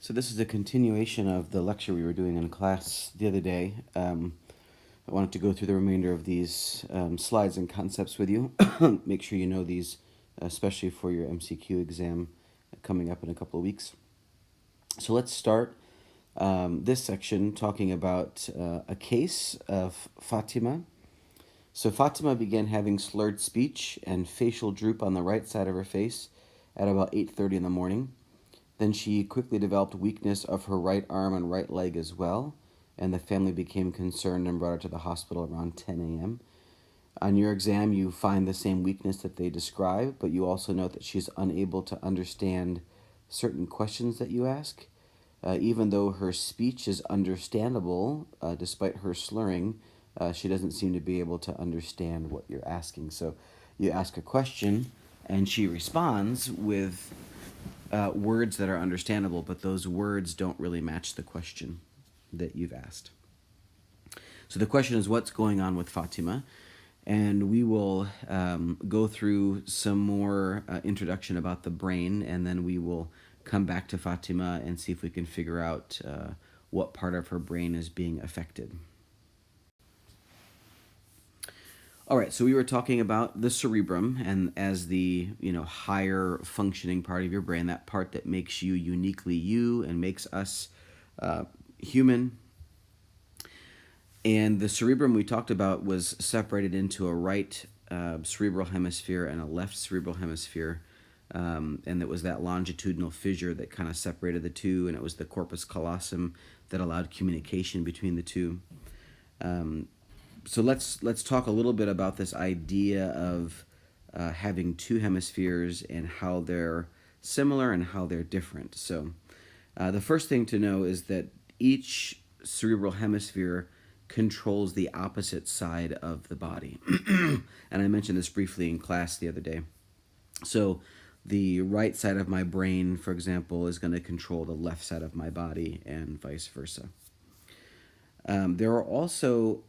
So this is a continuation of the lecture we were doing in class the other day. I wanted to go through the remainder of these slides and concepts with you. Make sure you know these, especially for your MCQ exam coming up in a couple of weeks. So let's start this section talking about a case of Fatima. So Fatima began having slurred speech and facial droop on the right side of her face at about 8:30 in the morning. Then she quickly developed weakness of her right arm and right leg as well, and the family became concerned and brought her to the hospital around 10 a.m. On your exam, you find the same weakness that they describe, but you also note that she's unable to understand certain questions that you ask. Even though her speech is understandable, despite her slurring, she doesn't seem to be able to understand what you're asking. So you ask a question, and she responds with words that are understandable, but those words don't really match the question that you've asked. So the question is, what's going on with Fatima? And we will go through some more introduction about the brain, and then we will come back to Fatima and see if we can figure out what part of her brain is being affected. All right, so we were talking about the cerebrum, and as the higher functioning part of your brain, that part that makes you uniquely you and makes us human. And the cerebrum we talked about was separated into a right cerebral hemisphere and a left cerebral hemisphere, and it was that longitudinal fissure that kind of separated the two, and it was the corpus callosum that allowed communication between the two. So let's talk a little bit about this idea of having two hemispheres and how they're similar and how they're different. So the first thing to know is that each cerebral hemisphere controls the opposite side of the body. And I mentioned this briefly in class the other day. So the right side of my brain, for example, is going to control the left side of my body and vice versa. There are also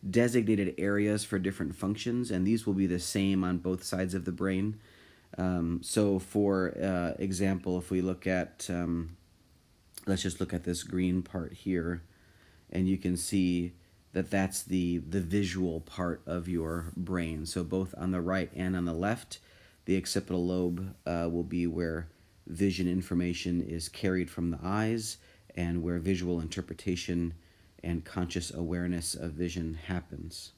designated areas for different functions, and these will be the same on both sides of the brain. So for example, if we look at, let's just look at this green part here, and you can see that that's the visual part of your brain. So both on the right and on the left, the occipital lobe will be where vision information is carried from the eyes, and where visual interpretation and conscious awareness of vision happens.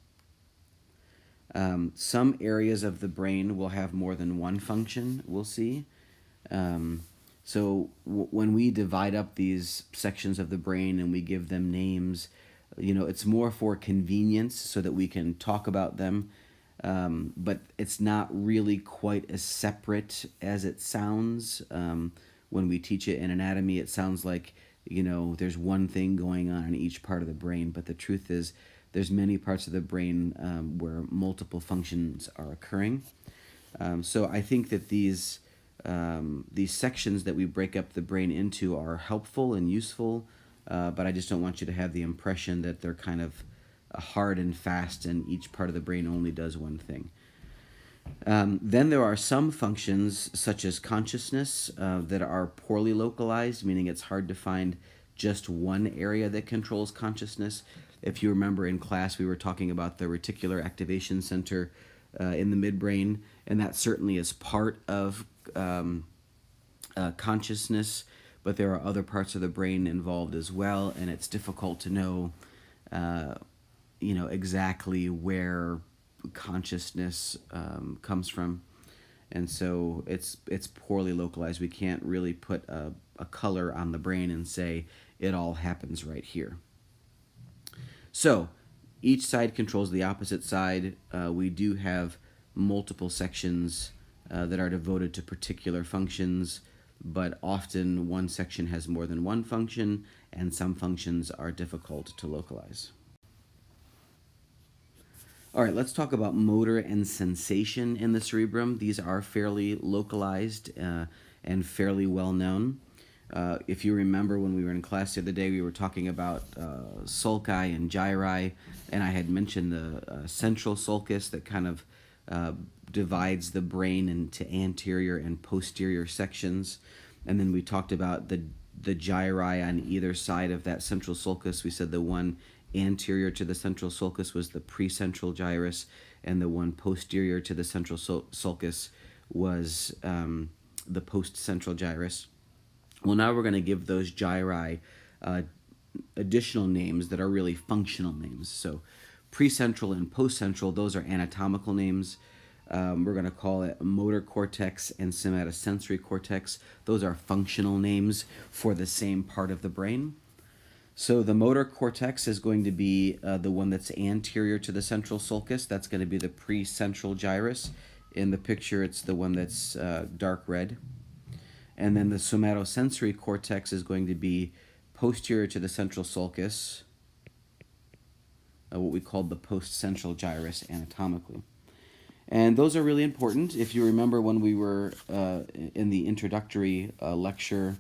Some areas of the brain will have more than one function, we'll see. So when we divide up these sections of the brain and we give them names, it's more for convenience so that we can talk about them, but it's not really quite as separate as it sounds. When we teach it in anatomy, it sounds like there's one thing going on in each part of the brain, but the truth is there's many parts of the brain where multiple functions are occurring. So I think that these sections that we break up the brain into are helpful and useful, but I just don't want you to have the impression that they're kind of hard and fast and each part of the brain only does one thing. Then there are some functions, such as consciousness, that are poorly localized, meaning it's hard to find just one area that controls consciousness. If you remember in class, we were talking about the reticular activation center in the midbrain, and that certainly is part of consciousness, but there are other parts of the brain involved as well, and it's difficult to know, exactly where consciousness comes from, and so it's poorly localized. We can't really put a color on the brain and say it all happens right here. So each side controls the opposite side. We do have multiple sections that are devoted to particular functions, but often one section has more than one function, and some functions are difficult to localize. All right, let's talk about motor and sensation in the cerebrum. These are fairly localized and fairly well known. If you remember when we were in class the other day, we were talking about sulci and gyri, and I had mentioned the central sulcus that kind of divides the brain into anterior and posterior sections. And then we talked about the gyri on either side of that central sulcus. We said the one anterior to the central sulcus was the precentral gyrus, and the one posterior to the central sulcus was the postcentral gyrus. Well, now we're going to give those gyri additional names that are really functional names. So precentral and postcentral, those are anatomical names. We're going to call it motor cortex and somatosensory cortex. Those are functional names for the same part of the brain. So the motor cortex is going to be the one that's anterior to the central sulcus. That's going to be the precentral gyrus. In the picture, it's the one that's dark red. And then the somatosensory cortex is going to be posterior to the central sulcus, what we call the postcentral gyrus anatomically. And those are really important. If you remember when we were in the introductory lecture,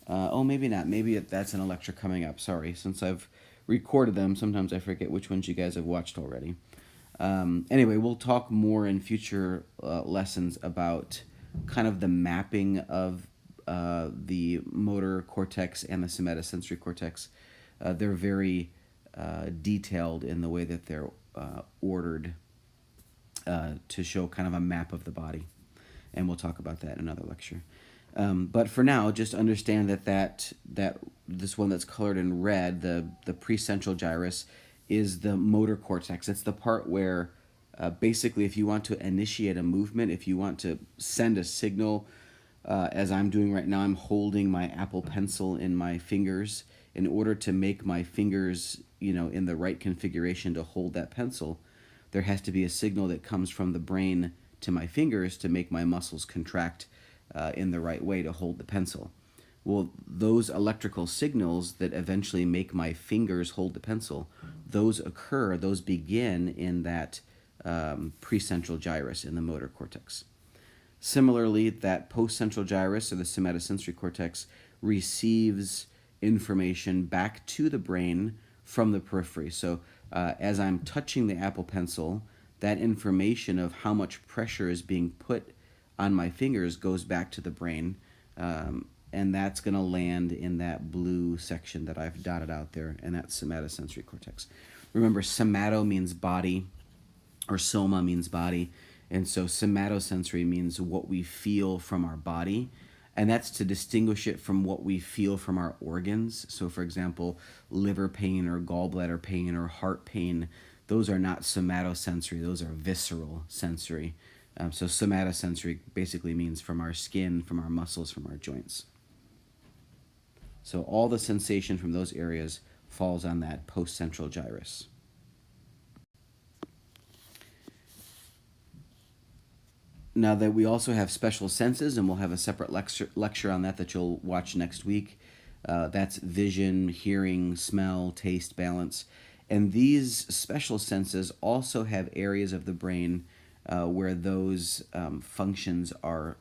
oh, maybe not. Maybe that's in a lecture coming up. Sorry. Since I've recorded them, sometimes I forget which ones you guys have watched already. Anyway, we'll talk more in future lessons about kind of the mapping of the motor cortex and the somatosensory cortex. They're very detailed in the way that they're ordered to show kind of a map of the body. And we'll talk about that in another lecture. But for now, just understand that this one that's colored in red, the precentral gyrus, is the motor cortex. It's the part where basically if you want to initiate a movement, if you want to send a signal, as I'm doing right now, I'm holding my Apple Pencil in my fingers. In order to make my fingers, in the right configuration to hold that pencil, there has to be a signal that comes from the brain to my fingers to make my muscles contract in the right way to hold the pencil. Well, those electrical signals that eventually make my fingers hold the pencil, those begin in that precentral gyrus in the motor cortex. Similarly, that postcentral gyrus, or the somatosensory cortex, receives information back to the brain from the periphery. So as I'm touching the Apple Pencil, that information of how much pressure is being put on my fingers goes back to the brain, and that's going to land in that blue section that I've dotted out there, and that's somatosensory cortex. Remember, somato means body, or soma means body, and so somatosensory means what we feel from our body, and that's to distinguish it from what we feel from our organs. So, for example, liver pain or gallbladder pain or heart pain, those are not somatosensory, those are visceral sensory. So somatosensory basically means from our skin, from our muscles, from our joints. So all the sensation from those areas falls on that postcentral gyrus. Now that we also have special senses, and we'll have a separate lecture on that you'll watch next week. That's vision, hearing, smell, taste, balance. And these special senses also have areas of the brain where those functions are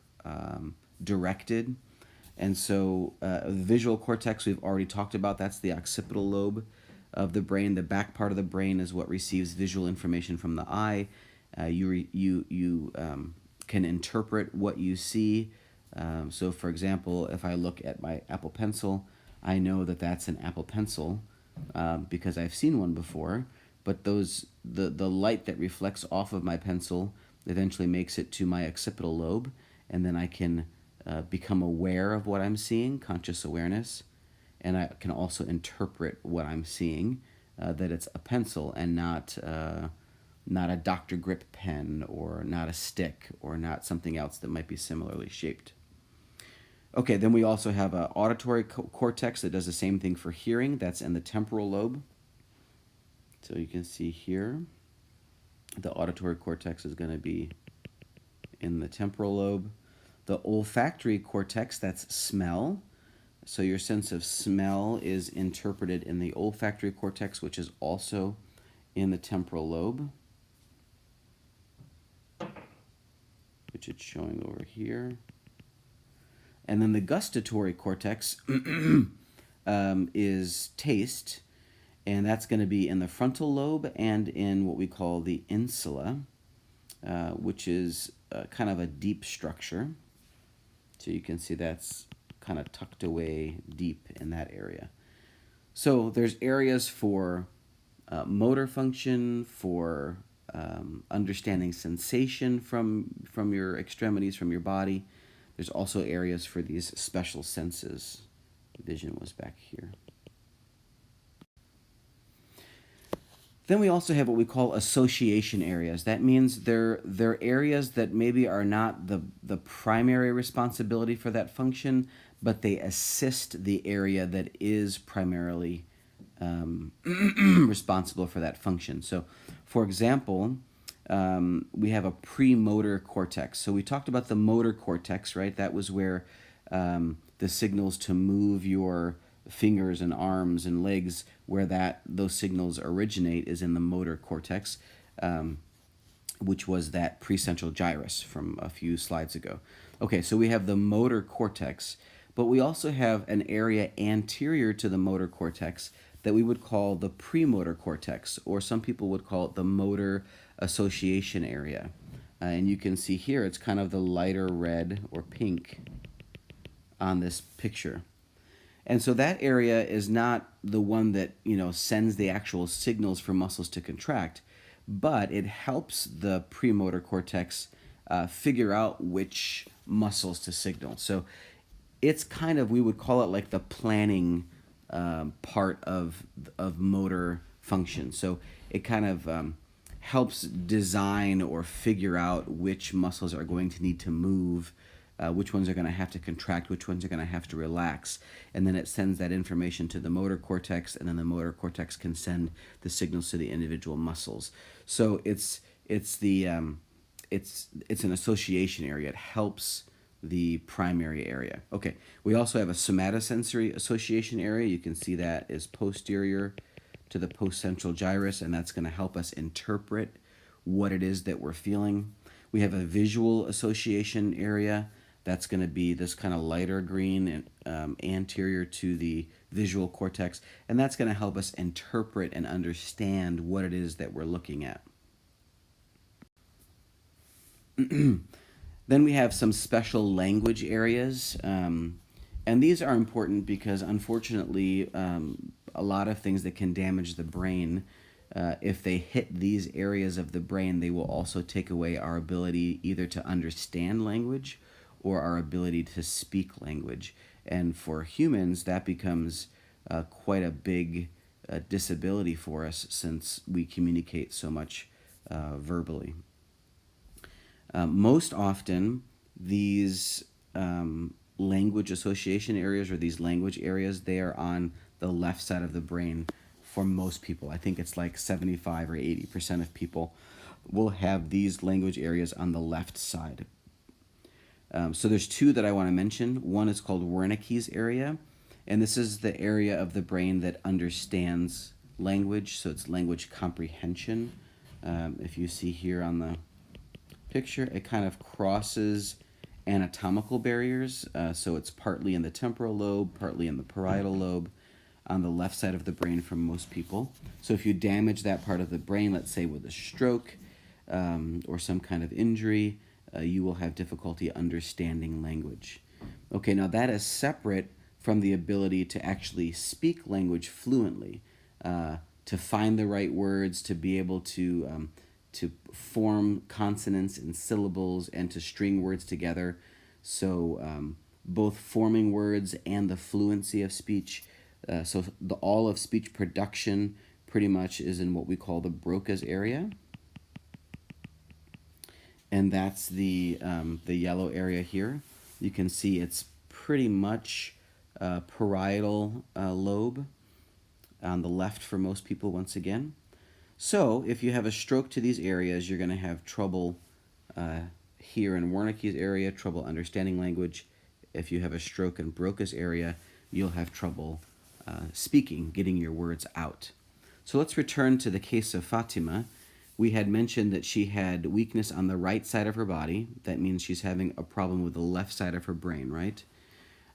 directed. And so the visual cortex we've already talked about. That's the occipital lobe of the brain. The back part of the brain is what receives visual information from the eye. You can interpret what you see. So for example, if I look at my Apple Pencil, I know that that's an Apple Pencil because I've seen one before. But the light that reflects off of my pencil eventually makes it to my occipital lobe, and then I can become aware of what I'm seeing, conscious awareness, and I can also interpret what I'm seeing, that it's a pencil and not a Dr. Grip pen, or not a stick, or not something else that might be similarly shaped. Okay, then we also have an auditory cortex that does the same thing for hearing. That's in the temporal lobe. So you can see here, the auditory cortex is going to be in the temporal lobe. The olfactory cortex, that's smell. So your sense of smell is interpreted in the olfactory cortex, which is also in the temporal lobe, which it's showing over here. And then the gustatory cortex is taste, and that's going to be in the frontal lobe and in what we call the insula. which is kind of a deep structure. So you can see that's kind of tucked away deep in that area. So there's areas for motor function, for understanding sensation from your extremities, from your body. There's also areas for these special senses. Vision was back here. Then we also have what we call association areas. That means they're areas that maybe are not the primary responsibility for that function, but they assist the area that is primarily responsible for that function. So, for example, we have a premotor cortex. So we talked about the motor cortex, right? That was where the signals to move your fingers and arms and legs, where those signals originate, is in the motor cortex, which was that precentral gyrus from a few slides ago. Okay, so we have the motor cortex, but we also have an area anterior to the motor cortex that we would call the premotor cortex, or some people would call it the motor association area. And you can see here it's kind of the lighter red or pink on this picture. And so that area is not the one that, sends the actual signals for muscles to contract, but it helps the premotor cortex figure out which muscles to signal. So it's kind of, we would call it like the planning part of motor function. So it kind of helps design or figure out which muscles are going to need to move, which ones are going to have to contract, which ones are going to have to relax, and then it sends that information to the motor cortex, and then the motor cortex can send the signals to the individual muscles. So it's an association area. It helps the primary area. Okay, we also have a somatosensory association area. You can see that is posterior to the postcentral gyrus, and that's going to help us interpret what it is that we're feeling. We have a visual association area. That's going to be this kind of lighter green and anterior to the visual cortex, and that's going to help us interpret and understand what it is that we're looking at. Then we have some special language areas, and these are important because, unfortunately, a lot of things that can damage the brain, if they hit these areas of the brain, they will also take away our ability either to understand language or our ability to speak language. And for humans, that becomes quite a big disability for us, since we communicate so much verbally. Most often, these language association areas, or these language areas, they are on the left side of the brain for most people. I think it's like 75 or 80% of people will have these language areas on the left side. So there's two that I want to mention. One is called Wernicke's area, and this is the area of the brain that understands language, so it's language comprehension. If you see here on the picture, it kind of crosses anatomical barriers, so it's partly in the temporal lobe, partly in the parietal lobe, on the left side of the brain for most people. So if you damage that part of the brain, let's say with a stroke or some kind of injury, you will have difficulty understanding language. Okay, now that is separate from the ability to actually speak language fluently, to find the right words, to be able to form consonants and syllables, and to string words together. So both forming words and the fluency of speech. So all of speech production pretty much is in what we call the Broca's area. And that's the yellow area here. You can see it's pretty much parietal lobe on the left for most people once again. So if you have a stroke to these areas, you're going to have trouble here in Wernicke's area, trouble understanding language. If you have a stroke in Broca's area, you'll have trouble speaking, getting your words out. So let's return to the case of Fatima. We had mentioned that she had weakness on the right side of her body. That means she's having a problem with the left side of her brain, right?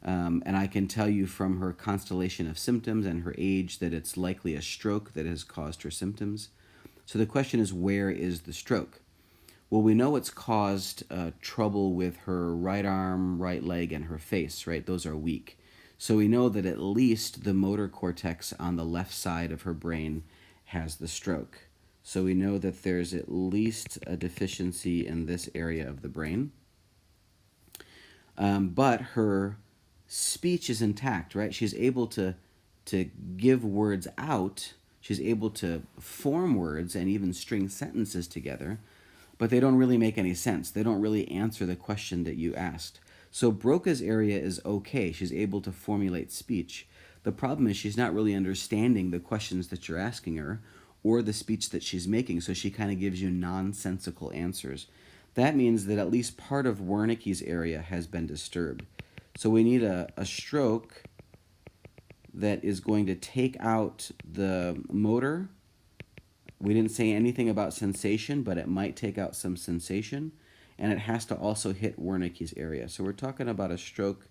And I can tell you from her constellation of symptoms and her age that it's likely a stroke that has caused her symptoms. So the question is, where is the stroke? Well, we know it's caused trouble with her right arm, right leg, and her face, right? Those are weak. So we know that at least the motor cortex on the left side of her brain has the stroke. So we know that there's at least a deficiency in this area of the brain. But her speech is intact, right? She's able to give words out. She's able to form words and even string sentences together, but they don't really make any sense. They don't really answer the question that you asked. So Broca's area is okay. She's able to formulate speech. The problem is she's not really understanding the questions that you're asking her or the speech that she's making, so she kind of gives you nonsensical answers. That means that at least part of Wernicke's area has been disturbed. So we need a stroke that is going to take out the motor. We didn't say anything about sensation, but it might take out some sensation. And it has to also hit Wernicke's area. So we're talking about a stroke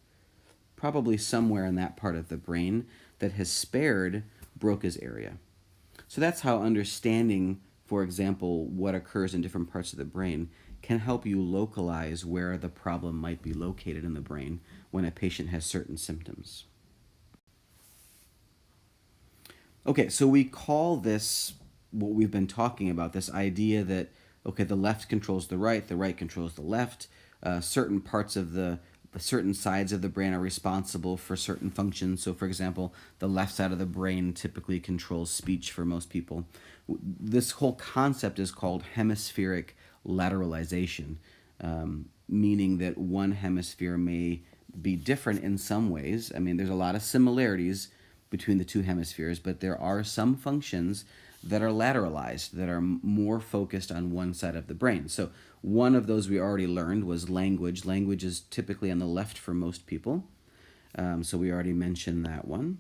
probably somewhere in that part of the brain that has spared Broca's area. So that's how understanding, for example, what occurs in different parts of the brain can help you localize where the problem might be located in the brain when a patient has certain symptoms. Okay, so we call this what we've been talking about, this idea that, okay, the left controls the right controls the left. Certain parts of the certain sides of the brain are responsible for certain functions. So, for example, the left side of the brain typically controls speech for most people. This whole concept is called hemispheric lateralization, meaning that one hemisphere may be different in some ways. I mean, there's a lot of similarities between the two hemispheres, but there are some functions that are lateralized, that are more focused on one side of the brain. So one of those we already learned was language. Language is typically on the left for most people. So we already mentioned that one.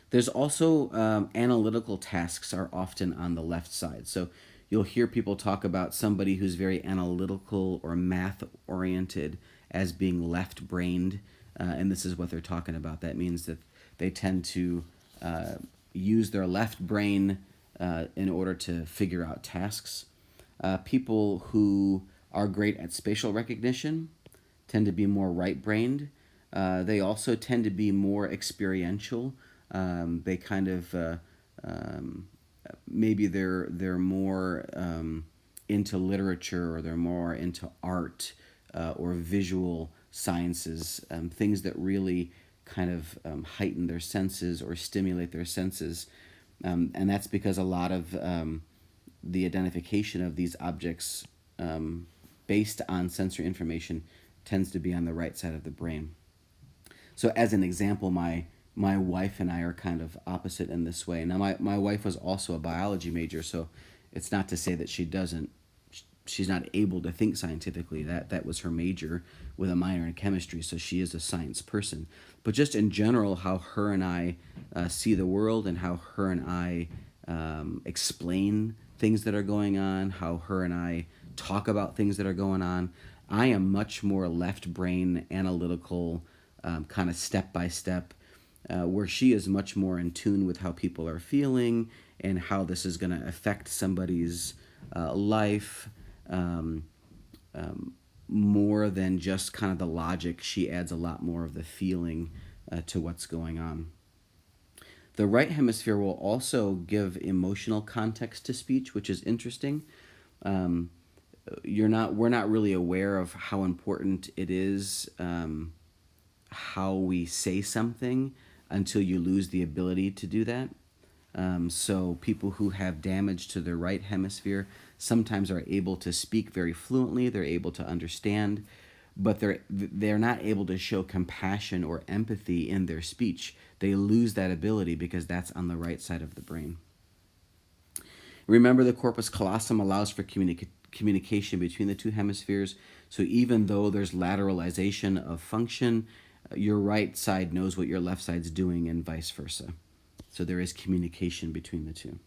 There's also analytical tasks are often on the left side. So you'll hear people talk about somebody who's very analytical or math-oriented as being left-brained, and this is what they're talking about. That means that they tend to use their left brain in order to figure out tasks. People who are great at spatial recognition tend to be more right-brained. They also tend to be more experiential. They kind of maybe they're more into literature, or they're more into art or visual sciences, things that really kind of heighten their senses or stimulate their senses. And that's because a lot of the identification of these objects based on sensory information tends to be on the right side of the brain. So as an example, my wife and I are kind of opposite in this way. Now, my wife was also a biology major, so it's not to say that she's not able to think scientifically. That was her major with a minor in chemistry, so she is a science person. But just in general, how her and I see the world, and how her and I explain things that are going on, how her and I talk about things that are going on. I am much more left brain analytical, kind of step by step, where she is much more in tune with how people are feeling and how this is going to affect somebody's life, more than just kind of the logic. She adds a lot more of the feeling to what's going on. The right hemisphere will also give emotional context to speech, which is interesting. We're not really aware of how important it is, how we say something, until you lose the ability to do that. So people who have damage to their right hemisphere sometimes are able to speak very fluently. They're able to understand, but they're not able to show compassion or empathy in their speech. They lose that ability because that's on the right side of the brain. Remember, the corpus callosum allows for communication between the two hemispheres. So even though there's lateralization of function, your right side knows what your left side's doing, and vice versa. So there is communication between the two.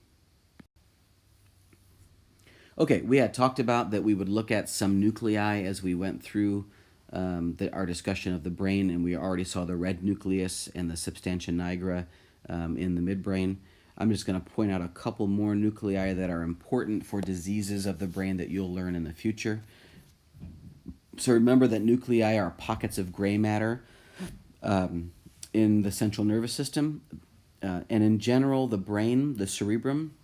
Okay, we had talked about that we would look at some nuclei as we went through our discussion of the brain, and we already saw the red nucleus and the substantia nigra in the midbrain. I'm just going to point out a couple more nuclei that are important for diseases of the brain that you'll learn in the future. So remember that nuclei are pockets of gray matter in the central nervous system. And in general, the brain, the cerebrum,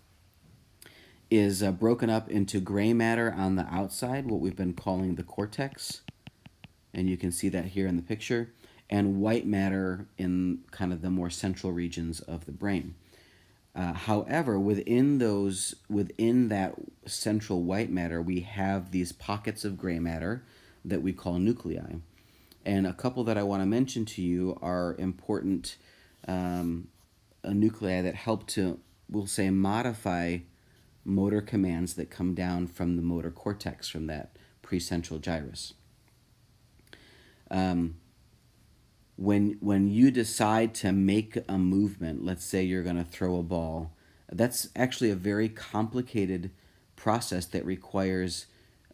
is broken up into gray matter on the outside, what we've been calling the cortex. And you can see that here in the picture. And white matter in kind of the more central regions of the brain. However, within that central white matter, we have these pockets of gray matter that we call nuclei. And a couple that I want to mention to you are important nuclei that help to, we'll say, modify motor commands that come down from the motor cortex, from that precentral gyrus. When you decide to make a movement, let's say you're going to throw a ball, that's actually a very complicated process that requires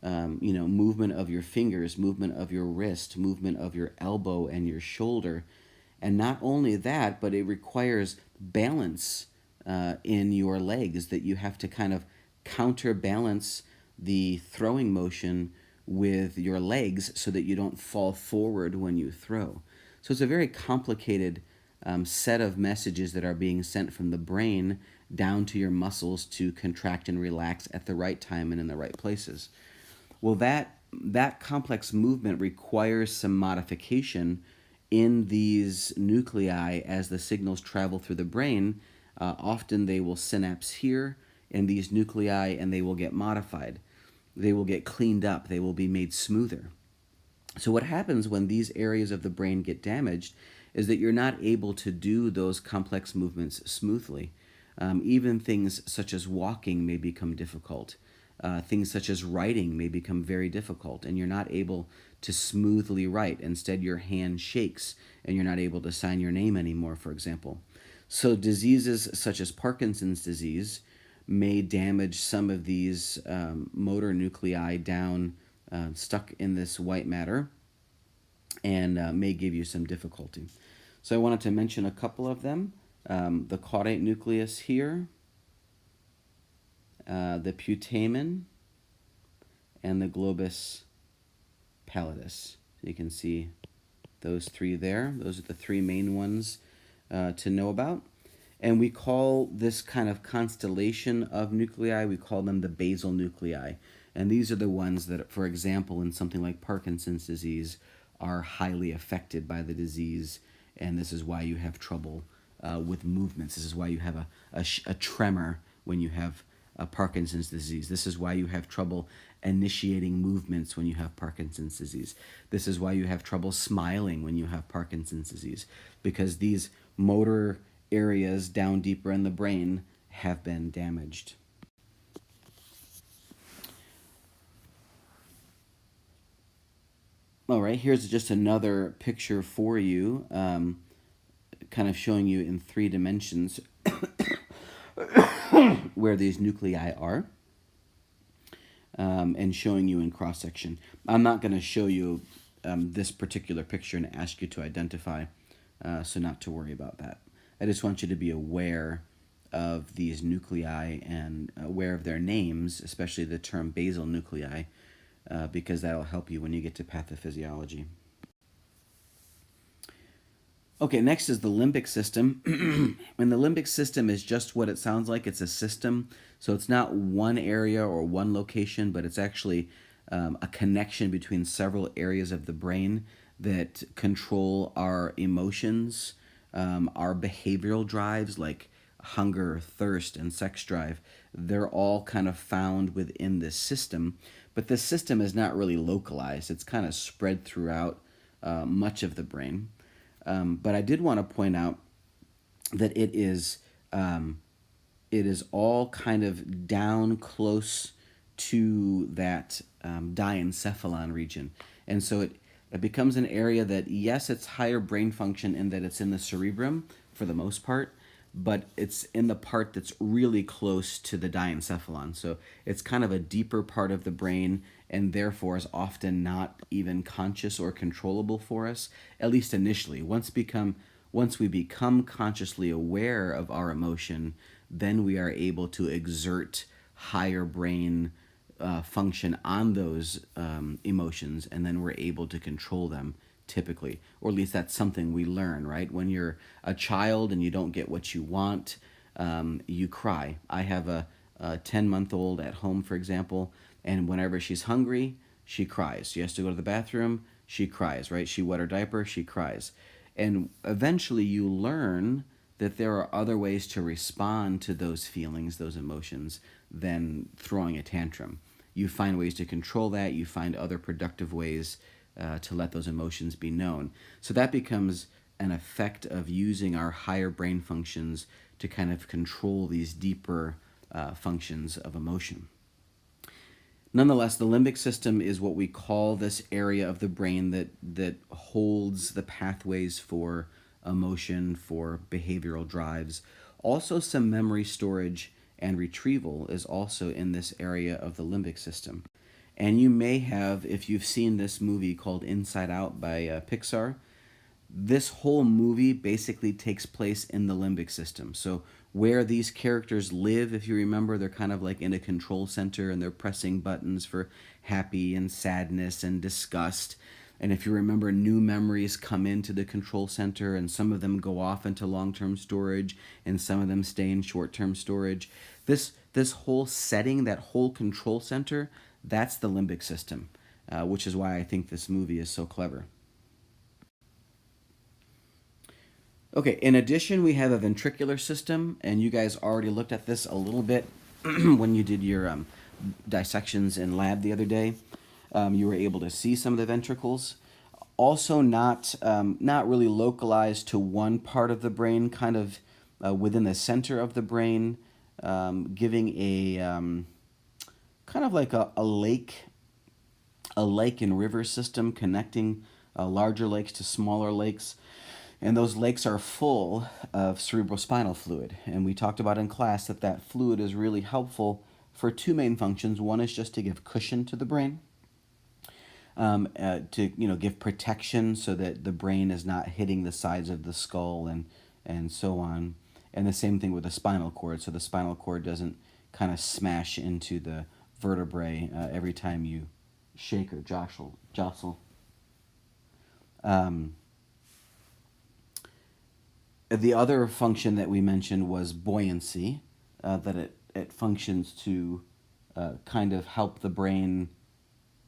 movement of your fingers, movement of your wrist, movement of your elbow and your shoulder. And not only that, but it requires balance in your legs, that you have to kind of counterbalance the throwing motion with your legs so that you don't fall forward when you throw. So it's a very complicated set of messages that are being sent from the brain down to your muscles to contract and relax at the right time and in the right places. Well, that complex movement requires some modification in these nuclei as the signals travel through the brain. Often they will synapse here in these nuclei and they will get modified. They will get cleaned up. They will be made smoother. So what happens when these areas of the brain get damaged is that you're not able to do those complex movements smoothly. Even things such as walking may become difficult. Things such as writing may become very difficult, and you're not able to smoothly write. Instead, your hand shakes, and you're not able to sign your name anymore, for example. So diseases such as Parkinson's disease may damage some of these motor nuclei down, stuck in this white matter, and may give you some difficulty. So I wanted to mention a couple of them. The caudate nucleus here, the putamen, and the globus pallidus. So you can see those three there. Those are the three main ones to know about. And we call this kind of constellation of nuclei, we call them the basal nuclei. And these are the ones that, for example, in something like Parkinson's disease, are highly affected by the disease. And this is why you have trouble with movements. This is why you have a tremor when you have Parkinson's disease. This is why you have trouble initiating movements when you have Parkinson's disease. This is why you have trouble smiling when you have Parkinson's disease, because these motor areas down deeper in the brain have been damaged. All right, here's just another picture for you, kind of showing you in 3 dimensions where these nuclei are, and showing you in cross-section. I'm not going to show you this particular picture and ask you to identify, so not to worry about that. I just want you to be aware of these nuclei and aware of their names, especially the term basal nuclei, because that'll help you when you get to pathophysiology. Okay, next is the limbic system. And the limbic system is just what it sounds like. It's a system. So it's not one area or one location, but it's actually a connection between several areas of the brain that control our emotions, our behavioral drives like hunger, thirst, and sex drive. They're all kind of found within this system. But this system is not really localized. It's kind of spread throughout much of the brain. But I did want to point out that it is all kind of down close to that diencephalon region. And so it becomes an area that, yes, it's higher brain function in that it's in the cerebrum for the most part, but it's in the part that's really close to the diencephalon. So it's kind of a deeper part of the brain, and therefore is often not even conscious or controllable for us, at least initially. Once we become consciously aware of our emotion, then we are able to exert higher brain function on those emotions, and then we're able to control them typically, or at least that's something we learn, right? When you're a child and you don't get what you want, you cry. I have a 10-month-old at home, for example, and whenever she's hungry, she cries. She has to go to the bathroom, she cries, right? She wet her diaper, she cries. And eventually you learn that there are other ways to respond to those feelings, those emotions, than throwing a tantrum. You find ways to control that, you find other productive ways to let those emotions be known. So that becomes an effect of using our higher brain functions to kind of control these deeper functions of emotion. Nonetheless, the limbic system is what we call this area of the brain that holds the pathways for emotion, for behavioral drives. Also, some memory storage and retrieval is also in this area of the limbic system. And you may have, if you've seen this movie called Inside Out by Pixar, this whole movie basically takes place in the limbic system. So where these characters live, if you remember, they're kind of like in a control center and they're pressing buttons for happy and sadness and disgust. And if you remember, new memories come into the control center, and some of them go off into long-term storage and some of them stay in short-term storage. This whole setting, that whole control center, that's the limbic system, which is why I think this movie is so clever. Okay, in addition, we have a ventricular system, and you guys already looked at this a little bit when you did your dissections in lab the other day. You were able to see some of the ventricles. Also, not really localized to one part of the brain, kind of within the center of the brain, giving a kind of like a lake and river system connecting larger lakes to smaller lakes. And those lakes are full of cerebrospinal fluid. And we talked about in class that that fluid is really helpful for two main functions. One is just to give cushion to the brain, to give protection so that the brain is not hitting the sides of the skull and so on. And the same thing with the spinal cord, so the spinal cord doesn't kind of smash into the vertebrae every time you shake or jostle. Um, The other function that we mentioned was buoyancy, that it functions to kind of help the brain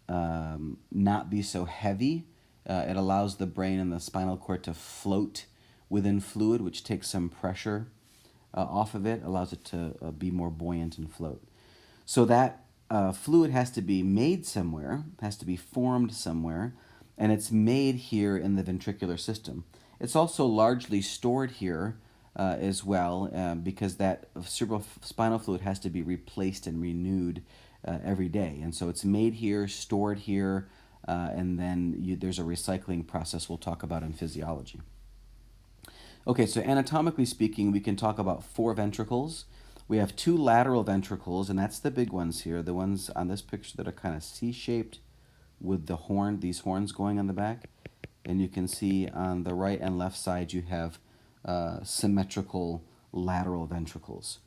not be so heavy. It allows the brain and the spinal cord to float within fluid, which takes some pressure off of it, allows it to be more buoyant and float. So that fluid has to be made somewhere, has to be formed somewhere, and it's made here in the ventricular system. It's also largely stored here as well because that cerebrospinal fluid has to be replaced and renewed every day. And so it's made here, stored here, and then there's a recycling process we'll talk about in physiology. Okay, so anatomically speaking, we can talk about four ventricles. We have two lateral ventricles, and that's the big ones here, the ones on this picture that are kind of C-shaped with these horns going on the back. And you can see on the right and left side you have symmetrical lateral ventricles.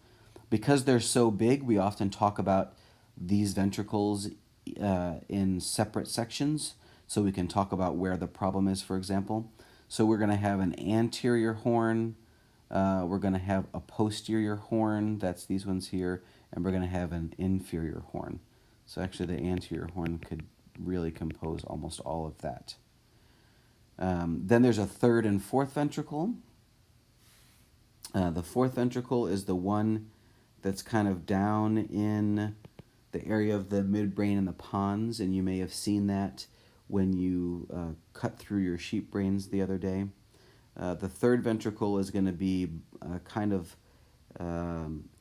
Because they're so big, we often talk about these ventricles in separate sections, so we can talk about where the problem is, for example. So we're going to have an anterior horn, we're going to have a posterior horn, that's these ones here, and we're going to have an inferior horn. So actually the anterior horn could really compose almost all of that. Then there's a third and fourth ventricle. The fourth ventricle is the one that's kind of down in the area of the midbrain and the pons, and you may have seen that when you cut through your sheep brains the other day. The third ventricle is going to be kind of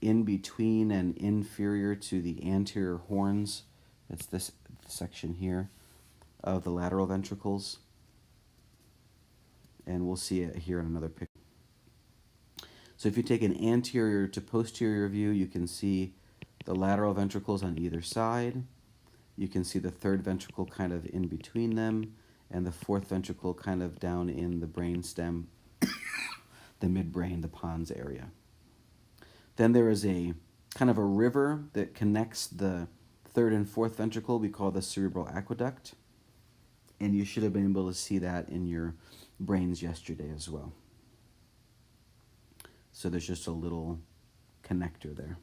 in between and inferior to the anterior horns. It's this section here of the lateral ventricles. And we'll see it here in another picture. So if you take an anterior to posterior view, you can see the lateral ventricles on either side. You can see the third ventricle kind of in between them, and the fourth ventricle kind of down in the brainstem, the midbrain, the pons area. Then there is a kind of a river that connects the third and fourth ventricle we call the cerebral aqueduct. And you should have been able to see that in your brains yesterday as well. So there's just a little connector there.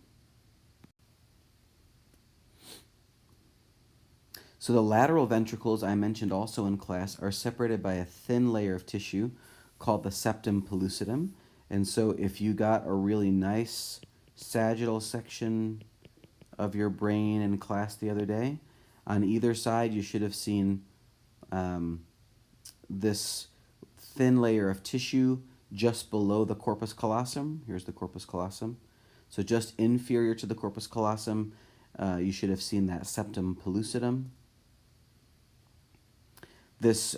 So the lateral ventricles I mentioned also in class are separated by a thin layer of tissue called the septum pellucidum. And so if you got a really nice sagittal section of your brain in class the other day, on either side you should have seen this thin layer of tissue just below the corpus callosum. Here's the corpus callosum. So just inferior to the corpus callosum, you should have seen that septum pellucidum. This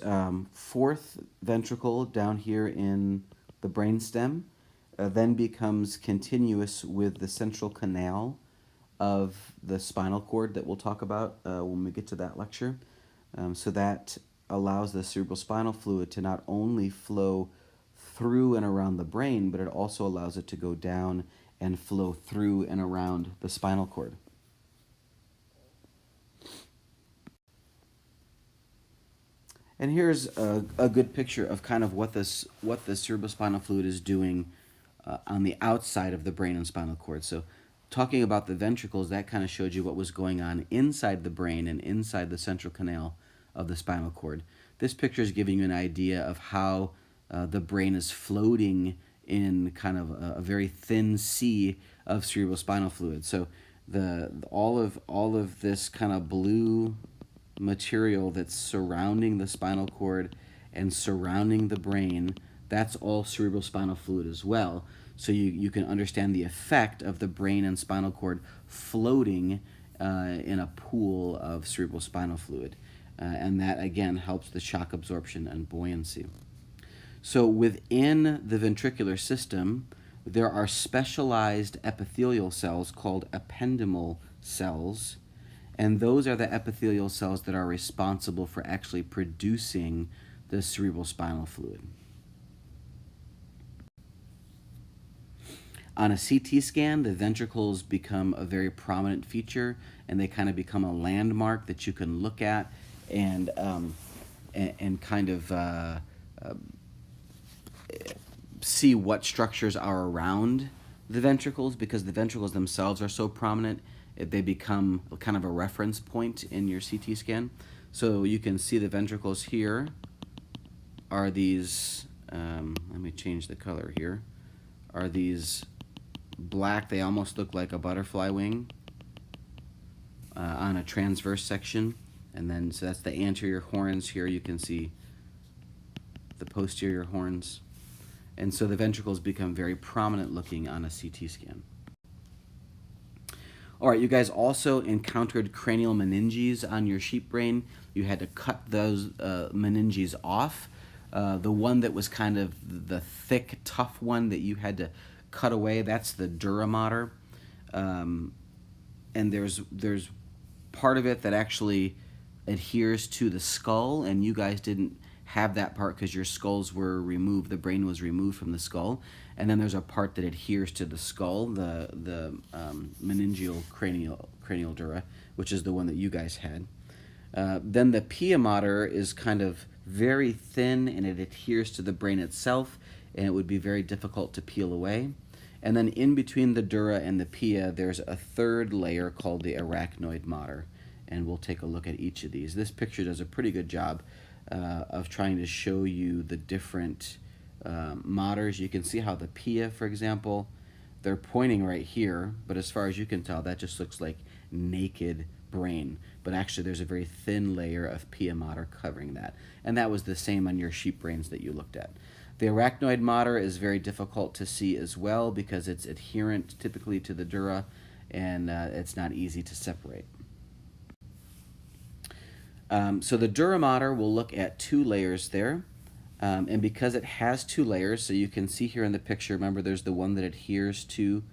fourth ventricle down here in the brainstem then becomes continuous with the central canal of the spinal cord that we'll talk about when we get to that lecture. So that allows the cerebrospinal fluid to not only flow through and around the brain, but it also allows it to go down and flow through and around the spinal cord. And here's a good picture of kind of what the cerebrospinal fluid is doing on the outside of the brain and spinal cord. So talking about the ventricles, that kind of showed you what was going on inside the brain and inside the central canal of the spinal cord. This picture is giving you an idea of how the brain is floating in kind of a very thin sea of cerebrospinal fluid. So all of this kind of blue material that's surrounding the spinal cord and surrounding the brain, that's all cerebrospinal fluid as well. So you can understand the effect of the brain and spinal cord floating in a pool of cerebrospinal fluid. And that, again, helps the shock absorption and buoyancy. So within the ventricular system, there are specialized epithelial cells called ependymal cells. And those are the epithelial cells that are responsible for actually producing the cerebrospinal fluid. On a CT scan, the ventricles become a very prominent feature, and they kind of become a landmark that you can look at and kind of see what structures are around the ventricles, because the ventricles themselves are so prominent. They become kind of a reference point in your CT scan. So you can see the ventricles here are these, let me change the color here, are these black, they almost look like a butterfly wing on a transverse section. And then, so that's the anterior horns here. You can see the posterior horns. And so the ventricles become very prominent looking on a CT scan. All right, you guys also encountered cranial meninges on your sheep brain. You had to cut those meninges off. The one that was kind of the thick, tough one that you had to cut away, that's the dura mater. And there's part of it that actually adheres to the skull, and you guys didn't have that part because your skulls were removed, the brain was removed from the skull. And then there's a part that adheres to the skull, the meningeal cranial dura, which is the one that you guys had. Then the pia mater is kind of very thin, and it adheres to the brain itself, and it would be very difficult to peel away. And then in between the dura and the pia, there's a third layer called the arachnoid mater, and we'll take a look at each of these. This picture does a pretty good job of trying to show you the different maters. You can see how the pia, for example, they're pointing right here, but as far as you can tell, that just looks like naked brain. But actually there's a very thin layer of pia mater covering that. And that was the same on your sheep brains that you looked at. The arachnoid mater is very difficult to see as well because it's adherent typically to the dura, and it's not easy to separate. So the dura mater, we'll look at two layers there. And because it has two layers, so you can see here in the picture, remember there's the one that adheres to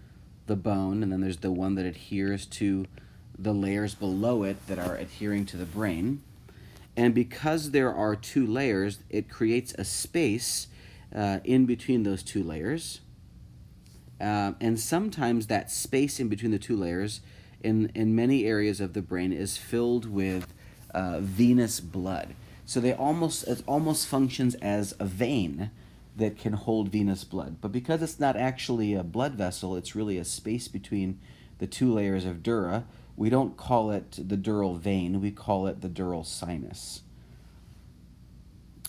the bone, and then there's the one that adheres to the layers below it that are adhering to the brain. And because there are two layers, it creates a space in between those two layers. And sometimes that space in between the two layers in many areas of the brain is filled with venous blood. So it almost functions as a vein that can hold venous blood. But because it's not actually a blood vessel, it's really a space between the two layers of dura. We don't call it the dural vein, we call it the dural sinus.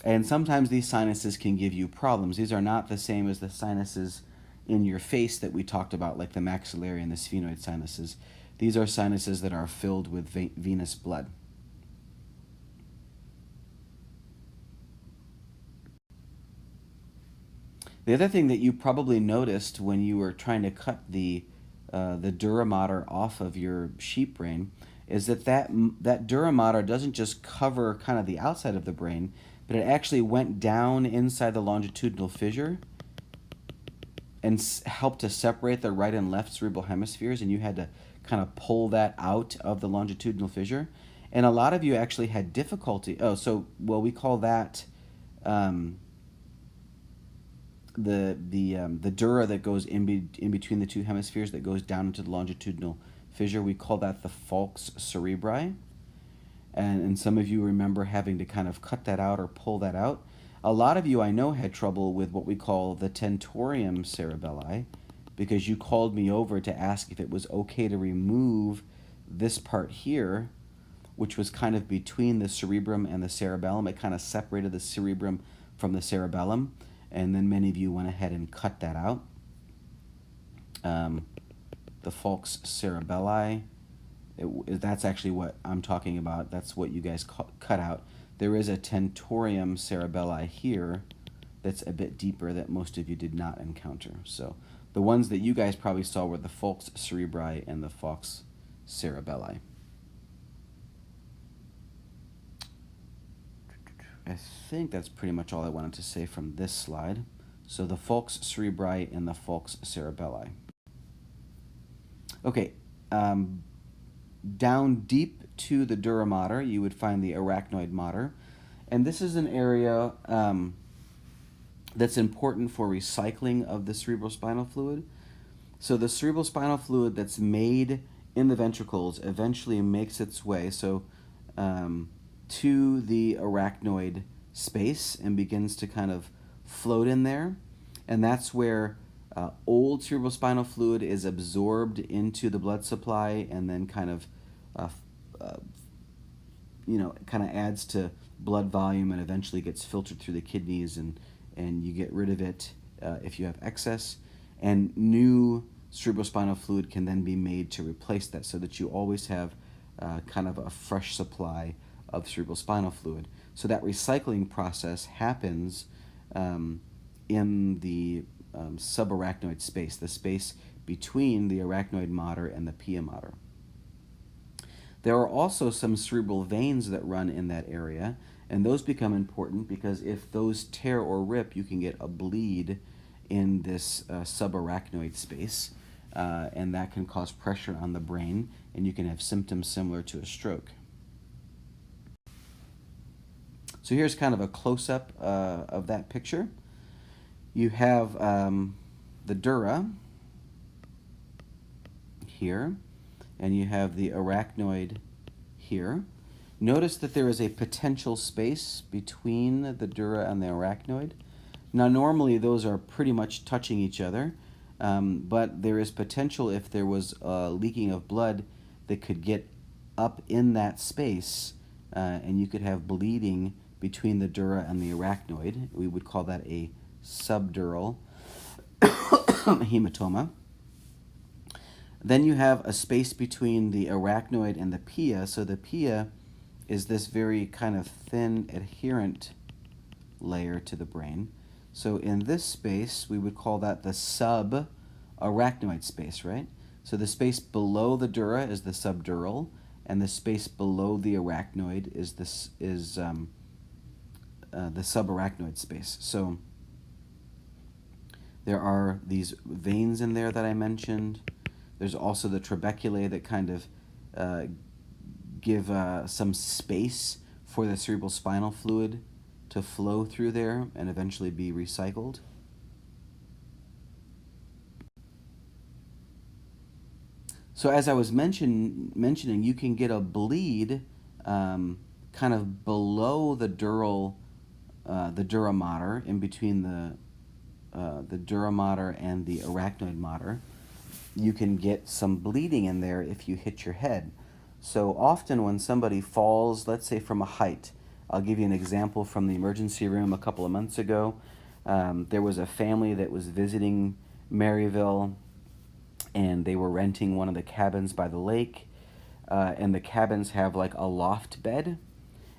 And sometimes these sinuses can give you problems. These are not the same as the sinuses in your face that we talked about, like the maxillary and the sphenoid sinuses. These are sinuses that are filled with venous blood. The other thing that you probably noticed when you were trying to cut the dura mater off of your sheep brain is that dura mater doesn't just cover kind of the outside of the brain, but it actually went down inside the longitudinal fissure and helped to separate the right and left cerebral hemispheres, and you had to kind of pull that out of the longitudinal fissure. And a lot of you actually had difficulty. We call that the dura that goes in between the two hemispheres that goes down into the longitudinal fissure. We call that the falx cerebri. And some of you remember having to kind of cut that out or pull that out. A lot of you I know had trouble with what we call the tentorium cerebelli, because you called me over to ask if it was okay to remove this part here, which was kind of between the cerebrum and the cerebellum. It kind of separated the cerebrum from the cerebellum, and then many of you went ahead and cut that out. The falx cerebelli, that's actually what I'm talking about. That's what you guys cut out. There is a tentorium cerebelli here that's a bit deeper that most of you did not encounter. So the ones that you guys probably saw were the falx cerebri and the falx cerebelli. I think that's pretty much all I wanted to say from this slide. So the falx cerebri and the falx cerebelli. Okay, down deep to the dura mater, you would find the arachnoid mater. And this is an area that's important for recycling of the cerebrospinal fluid. So the cerebrospinal fluid that's made in the ventricles eventually makes its way to the arachnoid space and begins to kind of float in there. And that's where old cerebrospinal fluid is absorbed into the blood supply and then kind of adds to blood volume and eventually gets filtered through the kidneys, and you get rid of it if you have excess. And new cerebrospinal fluid can then be made to replace that, so that you always have kind of a fresh supply of cerebrospinal fluid. So that recycling process happens in the subarachnoid space, the space between the arachnoid mater and the pia mater. There are also some cerebral veins that run in that area, and those become important because if those tear or rip, you can get a bleed in this subarachnoid space, and that can cause pressure on the brain, and you can have symptoms similar to a stroke. So here's kind of a close-up of that picture. You have the dura here, and you have the arachnoid here. Notice that there is a potential space between the dura and the arachnoid. Now normally those are pretty much touching each other, but there is potential if there was a leaking of blood that could get up in that space, and you could have bleeding between the dura and the arachnoid. We would call that a subdural hematoma. Then you have a space between the arachnoid and the pia. So the pia is this very kind of thin adherent layer to the brain. So in this space, we would call that the subarachnoid space, right? So the space below the dura is the subdural, and the space below the arachnoid is the subarachnoid space. So there are these veins in there that I mentioned. There's also the trabeculae that kind of give some space for the cerebrospinal fluid to flow through there and eventually be recycled. So as I was mentioning, you can get a bleed kind of below the dura mater, in between the dura mater and the arachnoid mater. You can get some bleeding in there if you hit your head. So often when somebody falls, let's say from a height, I'll give you an example from the emergency room a couple of months ago. There was a family that was visiting Maryville, and they were renting one of the cabins by the lake, and the cabins have like a loft bed.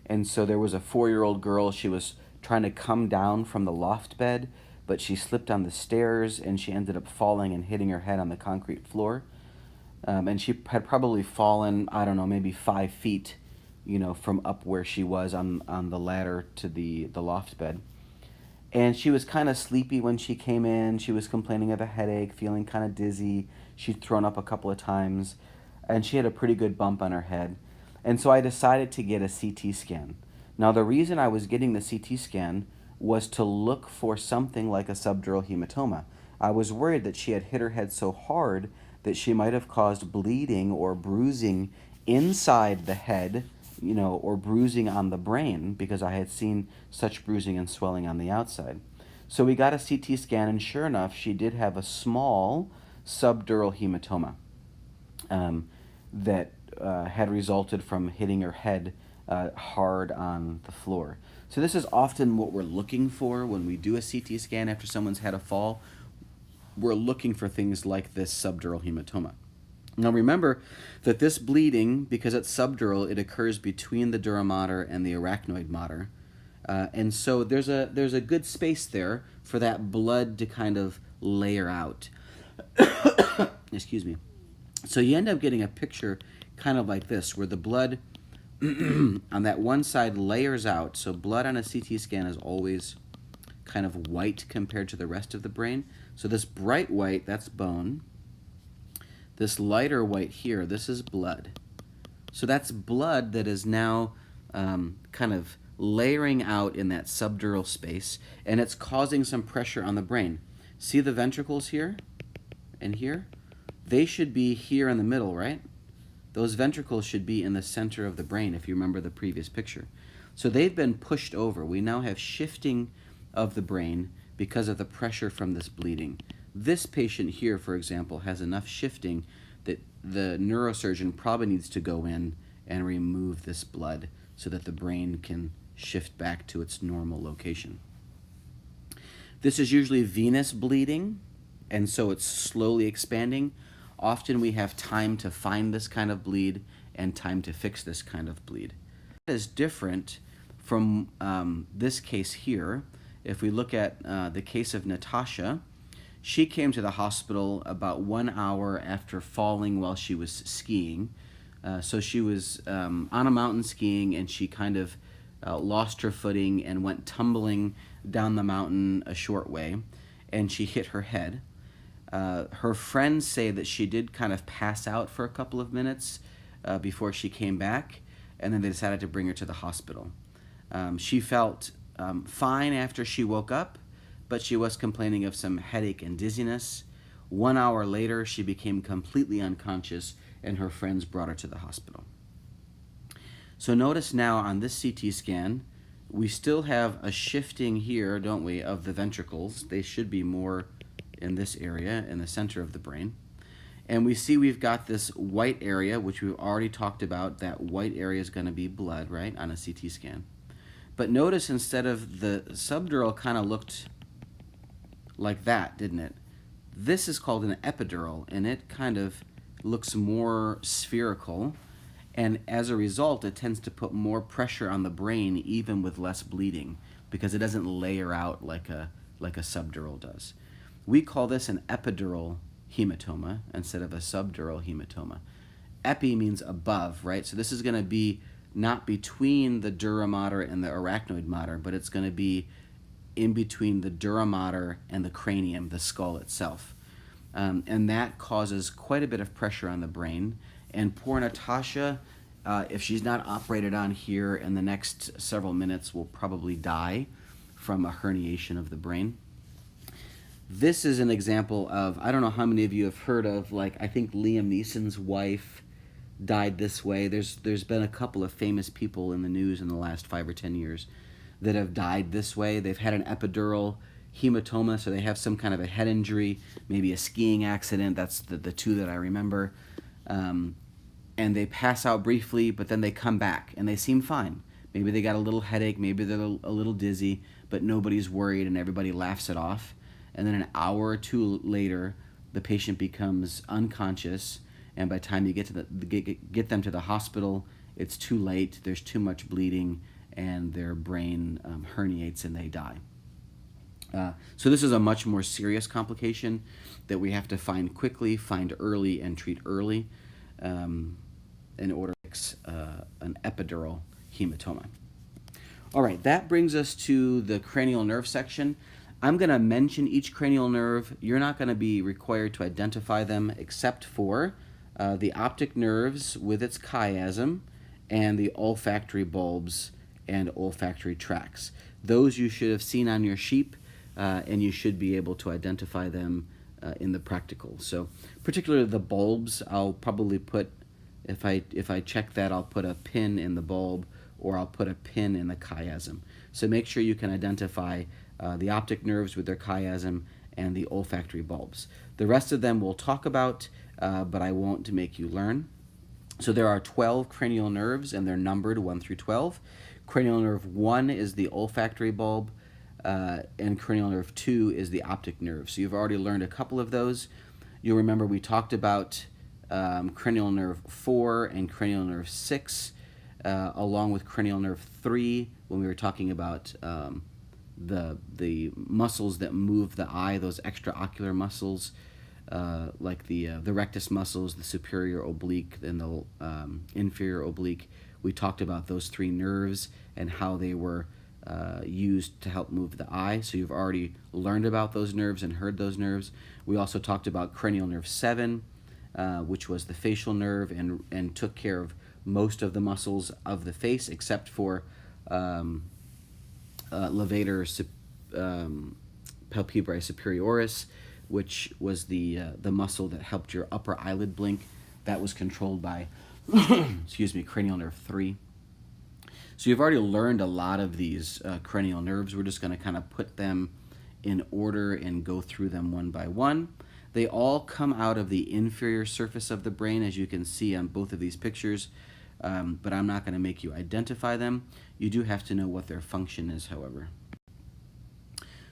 And so there was a 4-year-old girl. She was trying to come down from the loft bed, but she slipped on the stairs and she ended up falling and hitting her head on the concrete floor. And she had probably fallen, I don't know, maybe 5 feet, from up where she was on the ladder to the loft bed. And she was kind of sleepy when she came in. She was complaining of a headache, feeling kind of dizzy. She'd thrown up a couple of times, and she had a pretty good bump on her head. And so I decided to get a CT scan. Now, the reason I was getting the CT scan was to look for something like a subdural hematoma. I was worried that she had hit her head so hard that she might have caused bleeding or bruising inside the head, or bruising on the brain, because I had seen such bruising and swelling on the outside. So we got a CT scan, and sure enough, she did have a small subdural hematoma that had resulted from hitting her head hard on the floor. So this is often what we're looking for when we do a CT scan after someone's had a fall. We're looking for things like this subdural hematoma. Now remember that this bleeding, because it's subdural, it occurs between the dura mater and the arachnoid mater. And so there's a good space there for that blood to kind of layer out. Excuse me. So you end up getting a picture kind of like this, where the blood on that one side layers out. So blood on a CT scan is always kind of white compared to the rest of the brain. So this bright white, that's bone. This lighter white here, this is blood. So that's blood that is now kind of layering out in that subdural space, and it's causing some pressure on the brain. See the ventricles here and here? They should be here in the middle, right? Those ventricles should be in the center of the brain, if you remember the previous picture. So they've been pushed over. We now have shifting of the brain because of the pressure from this bleeding. This patient here, for example, has enough shifting that the neurosurgeon probably needs to go in and remove this blood so that the brain can shift back to its normal location. This is usually venous bleeding, and so it's slowly expanding. Often we have time to find this kind of bleed and time to fix this kind of bleed. That is different from this case here. If we look at the case of Natasha, she came to the hospital about 1 hour after falling while she was skiing. So she was on a mountain skiing, and she kind of lost her footing and went tumbling down the mountain a short way, and she hit her head. Her friends say that she did kind of pass out for a couple of minutes before she came back, and then they decided to bring her to the hospital. She felt fine after she woke up, but she was complaining of some headache and dizziness. 1 hour later, she became completely unconscious, and her friends brought her to the hospital. So notice now on this CT scan, we still have a shifting here, don't we, of the ventricles. They should be more in this area, in the center of the brain. And we see we've got this white area, which we've already talked about. That white area is going to be blood, right, on a CT scan. But notice instead of the subdural kind of looked like that, didn't it? This is called an epidural, and it kind of looks more spherical, and as a result, it tends to put more pressure on the brain even with less bleeding, because it doesn't layer out like a subdural does. We call this an epidural hematoma instead of a subdural hematoma. Epi means above, right? So this is going to be not between the dura mater and the arachnoid mater, but it's going to be in between the dura mater and the cranium, the skull itself. And that causes quite a bit of pressure on the brain. And poor Natasha, if she's not operated on here in the next several minutes, will probably die from a herniation of the brain. This is an example of, I don't know how many of you have heard of, like, I think Liam Neeson's wife died this way. There's been a couple of famous people in the news in the last 5 or 10 years that have died this way. They've had an epidural hematoma, so they have some kind of a head injury, maybe a skiing accident. That's the two that I remember. And they pass out briefly, but then they come back and they seem fine. Maybe they got a little headache, maybe they're a little dizzy, but nobody's worried and everybody laughs it off. And then an hour or two later, the patient becomes unconscious, and by the time you get them to the hospital, it's too late. There's too much bleeding, and their brain herniates and they die. So this is a much more serious complication that we have to find quickly, find early, and treat early in order to fix an epidural hematoma. All right, that brings us to the cranial nerve section. I'm going to mention each cranial nerve. You're not going to be required to identify them except for the optic nerves with its chiasm and the olfactory bulbs and olfactory tracts. Those you should have seen on your sheep, and you should be able to identify them in the practical. So particularly the bulbs, I'll probably put, if I check that, I'll put a pin in the bulb or I'll put a pin in the chiasm. So make sure you can identify the optic nerves with their chiasm and the olfactory bulbs. The rest of them we'll talk about, but I won't make you learn. So there are 12 cranial nerves, and they're numbered 1 through 12. Cranial nerve 1 is the olfactory bulb, and cranial nerve 2 is the optic nerve. So you've already learned a couple of those. You'll remember we talked about cranial nerve 4 and cranial nerve 6, along with cranial nerve 3 when we were talking about the muscles that move the eye, those extraocular muscles, like the rectus muscles, the superior oblique, and the inferior oblique. We talked about those 3 nerves and how they were used to help move the eye. So you've already learned about those nerves and heard those nerves. We also talked about cranial nerve 7, which was the facial nerve and took care of most of the muscles of the face except for levator palpebrae superioris, which was the muscle that helped your upper eyelid blink. That was controlled by excuse me, cranial nerve 3. So you've already learned a lot of these cranial nerves. We're just going to kind of put them in order and go through them one by one. They all come out of the inferior surface of the brain, as you can see on both of these pictures, but I'm not going to make you identify them. You do have to know what their function is, however.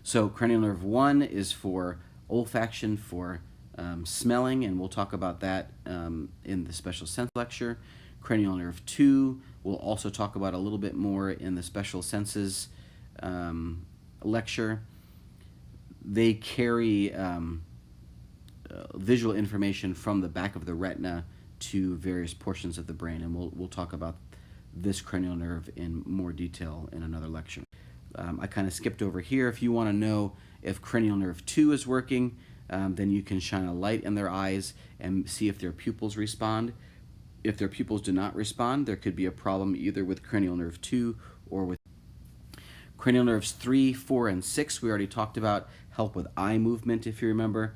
So cranial nerve 1 is for olfaction, for smelling, and we'll talk about that in the special sense lecture. Cranial nerve 2 we'll also talk about a little bit more in the special senses lecture. They carry visual information from the back of the retina to various portions of the brain, and we'll talk about this cranial nerve in more detail in another lecture. I kind of skipped over here. If you want to know if cranial nerve 2 is working, then you can shine a light in their eyes and see if their pupils respond. If their pupils do not respond, there could be a problem either with cranial nerve 2 or with cranial nerves 3, 4, and 6. We already talked about help with eye movement, if you remember.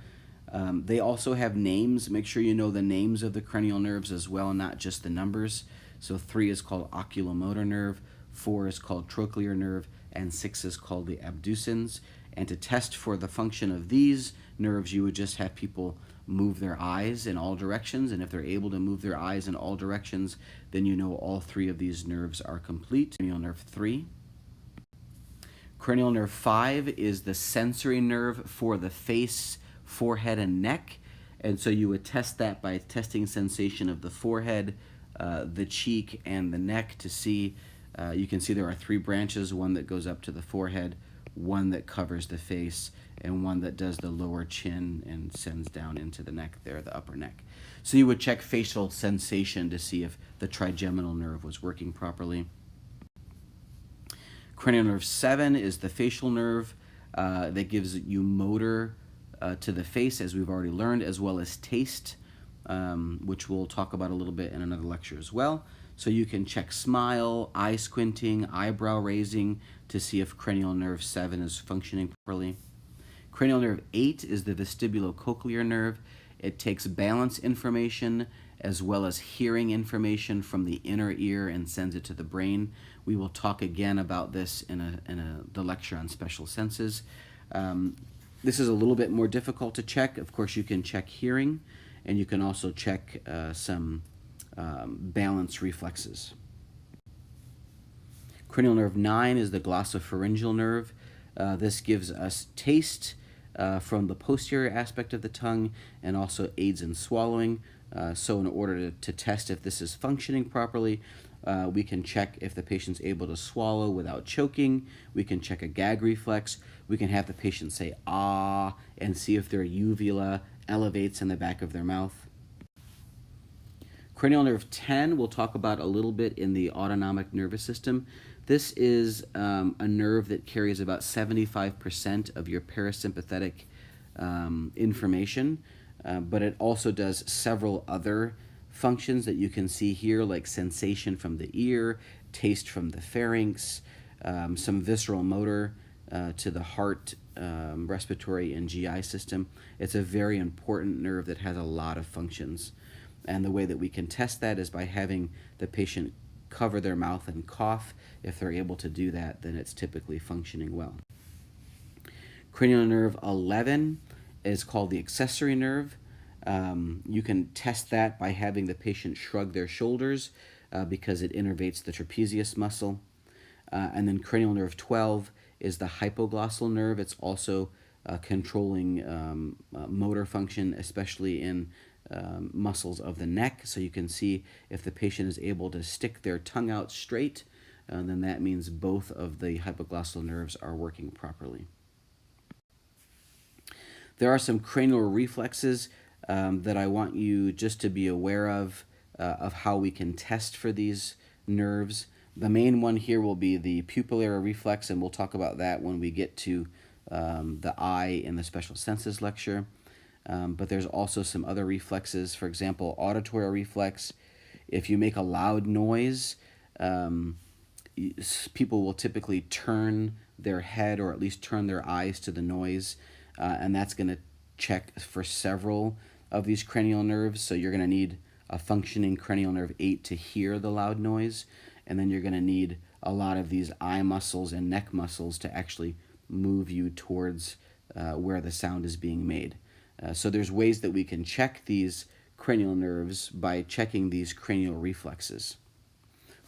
They also have names. Make sure you know the names of the cranial nerves as well, not just the numbers. So 3 is called oculomotor nerve, 4 is called trochlear nerve, and 6 is called the abducens. And to test for the function of these nerves, you would just have people move their eyes in all directions, and if they're able to move their eyes in all directions, then you know all 3 of these nerves are complete. Cranial nerve 3. Cranial nerve 5 is the sensory nerve for the face, forehead, and neck, and so you would test that by testing sensation of the forehead, the cheek, and the neck to see. You can see there are 3 branches, one that goes up to the forehead, one that covers the face, and one that does the lower chin and sends down into the neck there, the upper neck. So you would check facial sensation to see if the trigeminal nerve was working properly. Cranial nerve 7 is the facial nerve that gives you motor to the face, as we've already learned, as well as taste, which we'll talk about a little bit in another lecture as well. So you can check smile, eye squinting, eyebrow raising to see if cranial nerve 7 is functioning properly. Cranial nerve 8 is the vestibulocochlear nerve. It takes balance information as well as hearing information from the inner ear and sends it to the brain. We will talk again about this in the lecture on special senses. This is a little bit more difficult to check. Of course, you can check hearing, and you can also check some balance reflexes. Cranial nerve 9 is the glossopharyngeal nerve. This gives us taste from the posterior aspect of the tongue and also aids in swallowing. So in order to test if this is functioning properly, we can check if the patient's able to swallow without choking. We can check a gag reflex. We can have the patient say ah and see if their uvula elevates in the back of their mouth. Cranial nerve 10 we'll talk about a little bit in the autonomic nervous system. This is a nerve that carries about 75% of your parasympathetic information, but it also does several other functions that you can see here, like sensation from the ear, taste from the pharynx, some visceral motor to the heart, respiratory, and GI system. It's a very important nerve that has a lot of functions. And the way that we can test that is by having the patient cover their mouth and cough. If they're able to do that, then it's typically functioning well. Cranial nerve 11 is called the accessory nerve. You can test that by having the patient shrug their shoulders because it innervates the trapezius muscle. And then cranial nerve 12 is the hypoglossal nerve. It's also controlling motor function, especially in muscles of the neck. So you can see if the patient is able to stick their tongue out straight, then that means both of the hypoglossal nerves are working properly. There are some cranial reflexes that I want you just to be aware of how we can test for these nerves. The main one here will be the pupillary reflex, and we'll talk about that when we get to the eye in the special senses lecture. But there's also some other reflexes. For example, auditory reflex. If you make a loud noise, people will typically turn their head or at least turn their eyes to the noise, and that's going to check for several of these cranial nerves. So you're going to need a functioning cranial nerve 8 to hear the loud noise, and then you're going to need a lot of these eye muscles and neck muscles to actually move you towards where the sound is being made. So there's ways that we can check these cranial nerves by checking these cranial reflexes.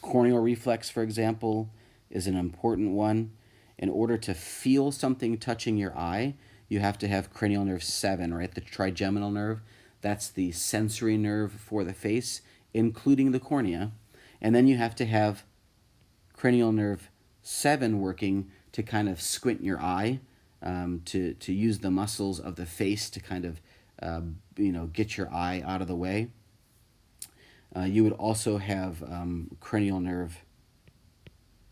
Corneal reflex, for example, is an important one. In order to feel something touching your eye, you have to have cranial nerve 7, right? The trigeminal nerve. That's the sensory nerve for the face, including the cornea. And then you have to have cranial nerve 7 working to kind of squint your eye, to use the muscles of the face to kind of get your eye out of the way. You would also have cranial nerve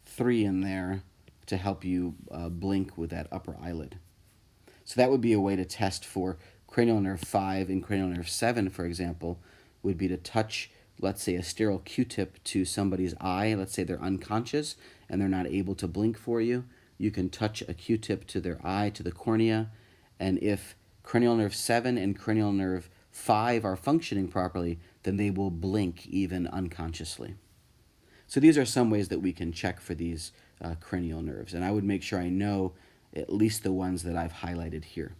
3 in there to help you blink with that upper eyelid. So that would be a way to test for cranial nerve 5 and cranial nerve 7, for example, would be to touch, let's say, a sterile Q-tip to somebody's eye. Let's say they're unconscious and they're not able to blink for you. You can touch a Q-tip to their eye, to the cornea, and if cranial nerve 7 and cranial nerve 5 are functioning properly, then they will blink even unconsciously. So these are some ways that we can check for these cranial nerves, and I would make sure I know at least the ones that I've highlighted here.